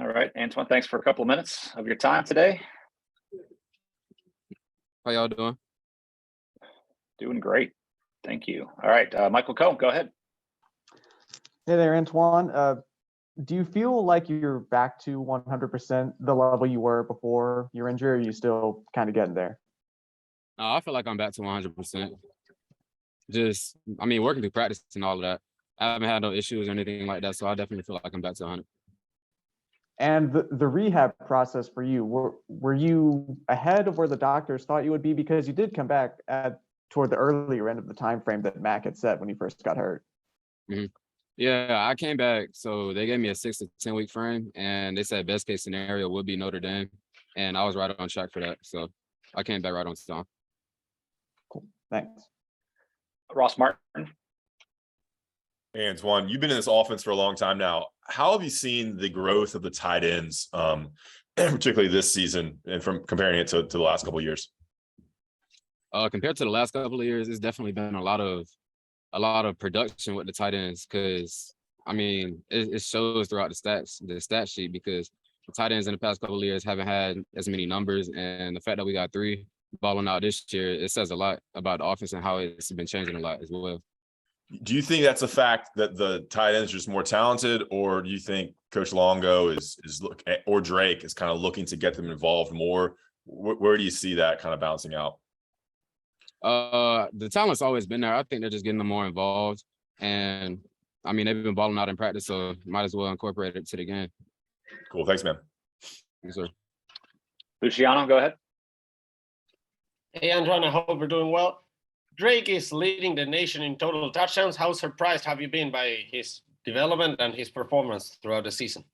All right, Antoine, thanks for a couple of minutes of your time today. How y'all doing? Doing great. Thank you. All right, Michael Cohen, go ahead. Hey there, Antoine. Do you feel like you're back to 100% the level you were before your injury, or are you still kind of getting there? I feel like I'm back to 100%. Working through practice and all of that. I haven't had no issues or anything like that, so I definitely feel like I'm back to 100. And the rehab process for you, were you ahead of where the doctors thought you would be? Because you did come back toward the earlier end of the time frame that Mac had set when he first got hurt. Mm-hmm. Yeah, I came back. So they gave me a 6 to 10 week frame, and they said best case scenario would be Notre Dame, and I was right on track for that. So I came back right on time. Cool. Thanks. Ross Martin. Hey, Antoine, you've been in this offense for a long time now. How have you seen the growth of the tight ends, particularly this season, and from comparing it to the last couple of years? Compared to the last couple of years, it's definitely been a lot of production with the tight ends, because it shows throughout the stat sheet, because the tight ends in the past couple of years haven't had as many numbers, and the fact that we got 3 balling out this year, it says a lot about the offense and how it's been changing a lot as well. Do you think that's a fact that the tight ends are just more talented, or do you think Coach Longo or Drake is kind of looking to get them involved more? Where do you see that kind of bouncing out? The talent's always been there. I think they're just getting them more involved, and they've been balling out in practice, so might as well incorporate it to the game. Cool. Thanks, man. Yes, sir. Luciano, go ahead. Hey, Antoine, I hope you're doing well. Drake is leading the nation in total touchdowns. How surprised have you been by his development and his performance throughout the season?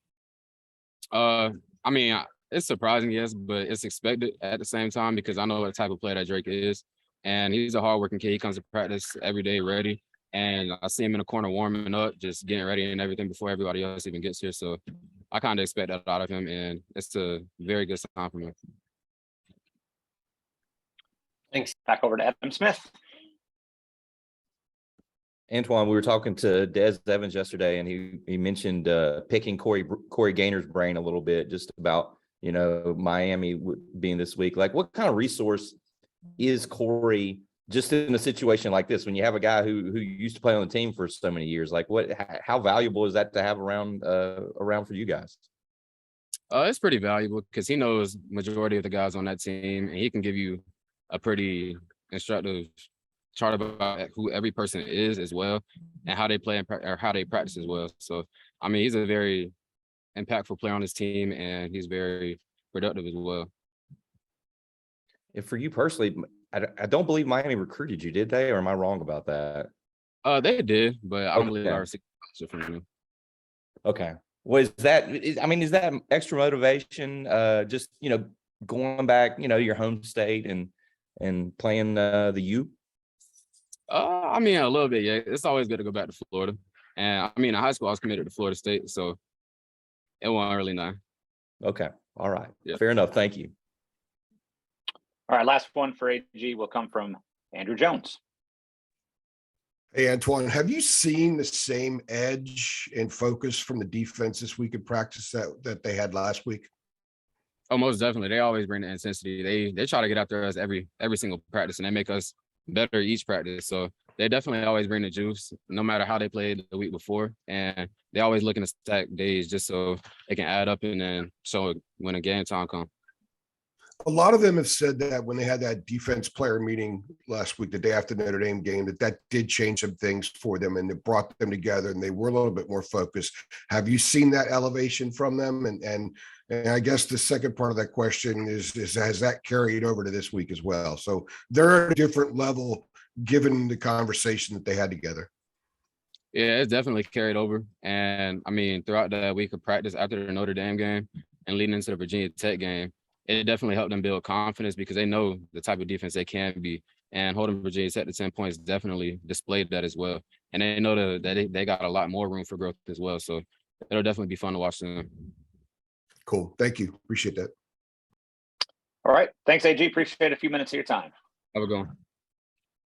It's surprising, yes, but it's expected at the same time, because I know what type of player that Drake is, and he's a hardworking kid. He comes to practice every day ready, and I see him in the corner warming up, just getting ready and everything before everybody else even gets here. So I kind of expect that out of him, and it's a very good sign from him. Thanks. Back over to Adam Smith. Antoine, we were talking to Des Evans yesterday, and he mentioned picking Corey Gaynor's brain a little bit, just about Miami being this week. Like, what kind of resource is Corey just in a situation like this, when you have a guy who used to play on the team for so many years? Like, how valuable is that to have around for you guys? It's pretty valuable, because he knows majority of the guys on that team, and he can give you a pretty instructive chart about who every person is as well, and how they play or how they practice as well. So, he's a very impactful player on his team, and he's very productive as well. And for you personally, I don't believe Miami recruited you, did they? Or am I wrong about that? They did, but I don't believe I received a from them. Okay. Is that extra motivation? Just going back, your home state and playing the U? A little bit, yeah. It's always good to go back to Florida. And in high school, I was committed to Florida State, so it wasn't really nice. Okay. All right. Yeah. Fair enough. Thank you. All right, last one for AG will come from Andrew Jones. Hey, Antoine, have you seen the same edge and focus from the defense this week in practice that they had last week? Oh, most definitely. They always bring the intensity. They try to get after us every single practice, and they make us better each practice. So they definitely always bring the juice, no matter how they played the week before. And they always looking to stack days just so they can add up and then show it when a game time comes. A lot of them have said that when they had that defense player meeting last week, the day after the Notre Dame game, that did change some things for them, and it brought them together, and they were a little bit more focused. Have you seen that elevation from them? And I guess the second part of that question is has that carried over to this week as well? So they're at a different level given the conversation that they had together. Yeah, it's definitely carried over. And throughout the week of practice after the Notre Dame game and leading into the Virginia Tech game, it definitely helped them build confidence, because they know the type of defense they can be. And holding Virginia Tech to 10 points definitely displayed that as well. And they know that they got a lot more room for growth as well. So it'll definitely be fun to watch them. Cool. Thank you. Appreciate that. All right. Thanks, AG. Appreciate a few minutes of your time. Have a good one.